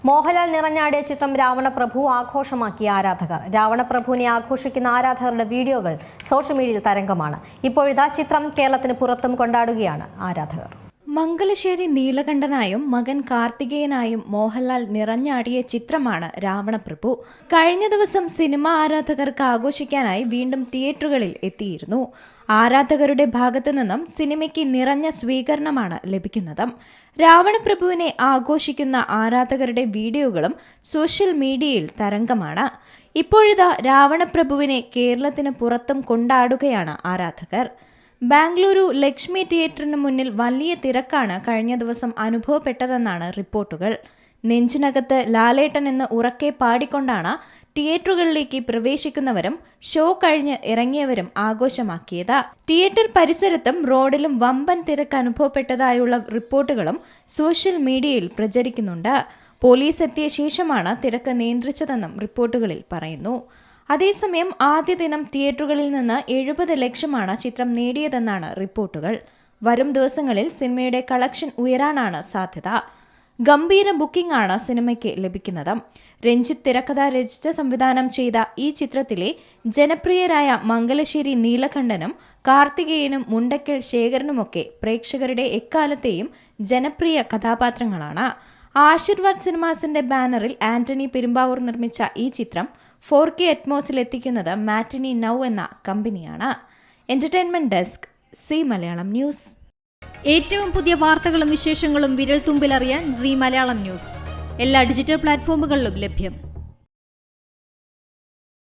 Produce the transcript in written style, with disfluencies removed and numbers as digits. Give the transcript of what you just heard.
മോഹൻലാൽ നിറഞ്ഞാടിയ ചിത്രം രാവണപ്രഭു ആഘോഷമാക്കിയ ആരാധകർ. രാവണപ്രഭുവിനെ ആഘോഷിക്കുന്ന ആരാധകരുടെ വീഡിയോകൾ സോഷ്യൽ മീഡിയയിൽ തരംഗമാണ്. ഇപ്പോഴിതാ ചിത്രം കേരളത്തിന് പുറത്തും കൊണ്ടാടുകയാണ് ആരാധകർ. മംഗലശ്ശേരി നീലകണ്ഠനായും മകൻ കാർത്തികേയനായും മോഹൻലാൽ നിറഞ്ഞാടിയ ചിത്രമാണ് രാവണപ്രഭു. കഴിഞ്ഞ ദിവസം സിനിമാ ആരാധകർക്ക് ആഘോഷിക്കാനായി വീണ്ടും തിയേറ്ററുകളിൽ എത്തിയിരുന്നു. ആരാധകരുടെ ഭാഗത്തു നിന്നും സിനിമയ്ക്ക് നിറഞ്ഞ സ്വീകരണമാണ് ലഭിക്കുന്നത്. രാവണപ്രഭുവിനെ ആഘോഷിക്കുന്ന ആരാധകരുടെ വീഡിയോകളും സോഷ്യൽ മീഡിയയിൽ തരംഗമാണ്. ഇപ്പോഴിതാ രാവണപ്രഭുവിനെ കേരളത്തിന് പുറത്തും കൊണ്ടാടുകയാണ് ആരാധകർ. ബാംഗ്ലൂരു ലക്ഷ്മി തിയേറ്ററിന് മുന്നിൽ വലിയ തിരക്കാണ് കഴിഞ്ഞ ദിവസം അനുഭവപ്പെട്ടതെന്നാണ് റിപ്പോർട്ടുകൾ. നെഞ്ചിനകത്ത് ലാലേട്ടൻ എന്ന് ഉറക്കെ പാടിക്കൊണ്ടാണ് തിയേറ്ററുകളിലേക്ക് പ്രവേശിക്കുന്നവരും ഷോ കഴിഞ്ഞ് ഇറങ്ങിയവരും ആഘോഷമാക്കിയത്. തിയേറ്റർ പരിസരത്തും റോഡിലും വമ്പൻ തിരക്ക് അനുഭവപ്പെട്ടതായുള്ള റിപ്പോർട്ടുകളും സോഷ്യൽ മീഡിയയിൽ പ്രചരിക്കുന്നുണ്ട്. പോലീസ് എത്തിയ ശേഷമാണ് തിരക്ക് നിയന്ത്രിച്ചതെന്നും റിപ്പോർട്ടുകളിൽ പറയുന്നു. അതേസമയം ആദ്യ ദിനം തിയേറ്ററുകളിൽ നിന്ന് 70 ലക്ഷമാണ് ചിത്രം നേടിയതെന്നാണ് റിപ്പോർട്ടുകൾ. വരും ദിവസങ്ങളിൽ സിനിമയുടെ കളക്ഷൻ ഉയരാനാണ് സാധ്യത. ഗംഭീര ബുക്കിംഗ് ആണ് സിനിമയ്ക്ക് ലഭിക്കുന്നത്. രഞ്ജിത്ത് തിരക്കഥ രചിച്ച് സംവിധാനം ചെയ്ത ഈ ചിത്രത്തിലെ ജനപ്രിയരായ മംഗലശ്ശേരി നീലകണ്ഠനും കാർത്തികേയനും മുണ്ടക്കൽ ശേഖരനുമൊക്കെ പ്രേക്ഷകരുടെ എക്കാലത്തെയും ജനപ്രിയ കഥാപാത്രങ്ങളാണ്. ആശീർവാദ് സിനിമാസിന്റെ ബാനറിൽ ആന്റണി പെരുമ്പാവൂർ നിർമ്മിച്ച ഈ ചിത്രം 4K അറ്റ്മോസിൽ എത്തിക്കുന്നത് മാറ്റിനി നൗ എന്ന കമ്പനിയാണ്. Entertainment desk, C Malayalam news. ഏറ്റവും പുതിയ വാർത്തകളും വിശേഷങ്ങളും വിരൽ തുമ്പിലറിയാൻ സി മലയാളം ന്യൂസ് എല്ലാ ഡിജിറ്റൽ പ്ലാറ്റ്ഫോമുകളിലും ലഭ്യം.